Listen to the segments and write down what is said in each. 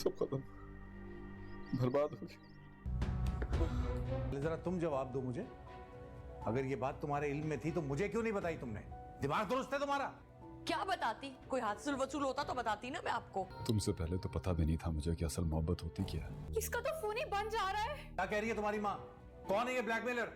सब खत्म, बर्बाद हो गया। जरा तुम जवाब दो मुझे, अगर ये बात तुम्हारे इल्म में थी तो मुझे क्यों नहीं बताई तुमने? दिमाग दुरुस्त है तुम्हारा? क्या बताती? कोई हासिल वसूल होता तो बताती ना मैं आपको। तुमसे पहले तो पता भी नहीं था मुझे कि असल मोहब्बत होती क्या है। इसका तो फोन ही बंद जा रहा है। क्या कह रही है तुम्हारी माँ? कौन है ये ब्लैकमेलर?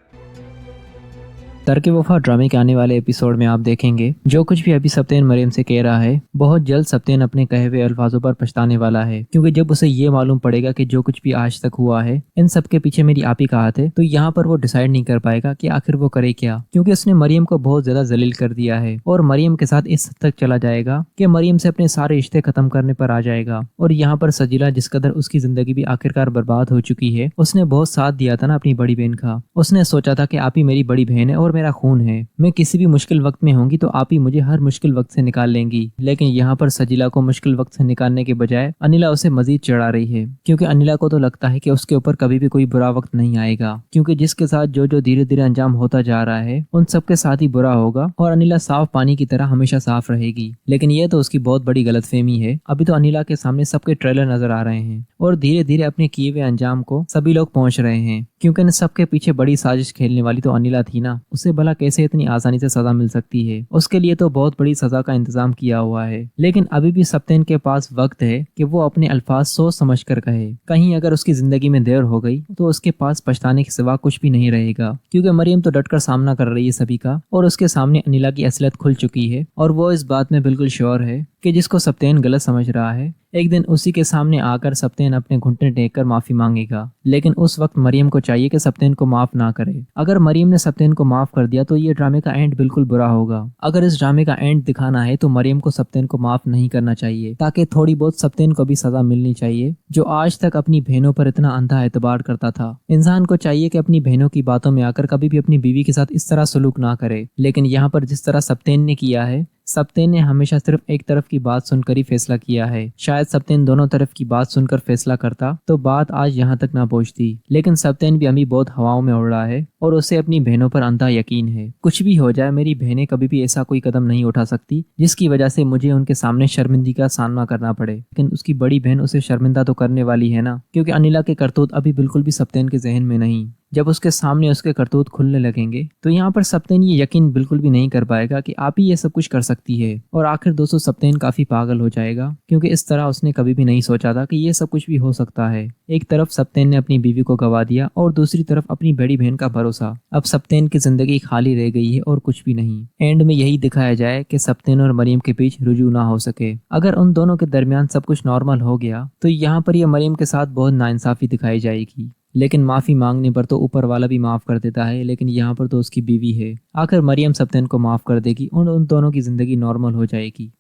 तर्क वफा ड्रामे के आने वाले एपिसोड में आप देखेंगे जो कुछ भी अभी सप्तेन मरियम से कह रहा है, बहुत जल्द सप्तेन अपने कहे हुए अल्फाजों पर पछताने वाला है। क्योंकि जब उसे ये मालूम पड़ेगा कि जो कुछ भी आज तक हुआ है इन सब के पीछे मेरी आप ही का हाथ है, तो यहाँ पर वो डिसाइड नहीं कर पाएगा कि आखिर वो करे क्या। क्योंकि उसने मरियम को बहुत ज्यादा जलील कर दिया है और मरियम के साथ इस हद तक चला जाएगा कि मरियम से अपने सारे रिश्ते खत्म करने पर आ जाएगा। और यहाँ पर सजीला जिस कदर उसकी जिंदगी भी आखिरकार बर्बाद हो चुकी है, उसने बहुत साथ दिया था ना अपनी बड़ी बहन का। उसने सोचा था कि आप ही मेरी बड़ी बहन है और मेरा खून है, मैं किसी भी मुश्किल वक्त में होंगी तो आप ही मुझे हर मुश्किल वक्त से निकाल लेंगी। लेकिन यहाँ पर सजीला को मुश्किल वक्त से निकालने के बजाय अनिला उसे मजीद चढ़ा रही है। क्योंकि अनिला को तो लगता है कि उसके ऊपर कभी भी कोई बुरा वक्त नहीं आएगा, क्योंकि जिसके साथ जो जो धीरे धीरे अंजाम होता जा रहा है उन सबके साथ ही बुरा होगा और अनिला साफ पानी की तरह हमेशा साफ रहेगी। लेकिन ये तो उसकी बहुत बड़ी गलतफहमी है। अभी तो अनिला के सामने सबके ट्रेलर नजर आ रहे हैं और धीरे धीरे अपने किए हुए अंजाम को सभी लोग पहुंच रहे हैं। क्योंकि इन सबके पीछे बड़ी साजिश खेलने वाली तो अनिला थी ना, उसे भला कैसे इतनी आसानी से सजा मिल सकती है? उसके लिए तो बहुत बड़ी सजा का इंतजाम किया हुआ है। लेकिन अभी भी सप्तेन के पास वक्त है कि वो अपने अल्फाज सोच समझ कर कहे। कहीं अगर उसकी जिंदगी में देर हो गई तो उसके पास पछताने के सिवा कुछ भी नहीं रहेगा। क्योंकि मरियम तो डटकर सामना कर रही है सभी का और उसके सामने अनिला की असलियत खुल चुकी है और वो इस बात में बिल्कुल श्योर है कि जिसको सप्तेन गलत समझ रहा है एक दिन उसी के सामने आकर सप्तेन अपने घुटने टेक कर माफी मांगेगा। लेकिन उस वक्त मरियम को चाहिए कि सप्तेन को माफ ना करे। अगर मरियम ने सप्तेन को माफ कर दिया तो ये ड्रामे का एंड बिल्कुल बुरा होगा। अगर इस ड्रामे का एंड दिखाना है तो मरियम को सप्तेन को माफ नहीं करना चाहिए, ताकि थोड़ी बहुत सप्तेन को भी सजा मिलनी चाहिए, जो आज तक अपनी बहनों पर इतना अंधा एतबार करता था। इंसान को चाहिए कि अपनी बहनों की बातों में आकर कभी भी अपनी बीवी के साथ इस तरह सलूक ना करे। लेकिन यहाँ पर जिस तरह सप्तेन ने किया है, सप्तेन ने हमेशा सिर्फ एक तरफ की बात सुनकर ही फैसला किया है। शायद सप्तेन दोनों तरफ की बात सुनकर फैसला करता तो बात आज यहाँ तक ना पहुँचती। लेकिन सप्तेन भी अभी बहुत हवाओं में उड़ रहा है और उसे अपनी बहनों पर अंधा यकीन है। कुछ भी हो जाए मेरी बहनें कभी भी ऐसा कोई कदम नहीं उठा सकती जिसकी वजह से मुझे उनके सामने शर्मिंदगी का सामना करना पड़े। लेकिन उसकी बड़ी बहन उसे शर्मिंदा तो करने वाली है ना, क्योंकि अनिला के करतूत अभी बिल्कुल भी सप्तेन के जहन में नहीं। जब उसके सामने उसके करतूत खुलने लगेंगे तो यहाँ पर सप्तेन ये यकीन बिल्कुल भी नहीं कर पाएगा कि आप ही ये सब कुछ कर सकती है। और आखिर दोस्तों सप्तेन काफी पागल हो जाएगा, क्योंकि इस तरह उसने कभी भी नहीं सोचा था कि ये सब कुछ भी हो सकता है। एक तरफ सप्तेन ने अपनी बीवी को गवा दिया और दूसरी तरफ अपनी बड़ी बहन का भरोसा। अब सप्तेन की जिंदगी खाली रह गई है और कुछ भी नहीं। एंड में यही दिखाया जाए कि सप्तेन और मरियम के बीच रुजू ना हो सके। अगर उन दोनों के दरमियान सब कुछ नॉर्मल हो गया तो यहाँ पर यह मरियम के साथ बहुत नाइंसाफी दिखाई जाएगी। लेकिन माफी मांगने पर तो ऊपर वाला भी माफ कर देता है, लेकिन यहाँ पर तो उसकी बीवी है। आखिर मरियम सप्तेन को माफ कर देगी और उन दोनों की जिंदगी नॉर्मल हो जाएगी।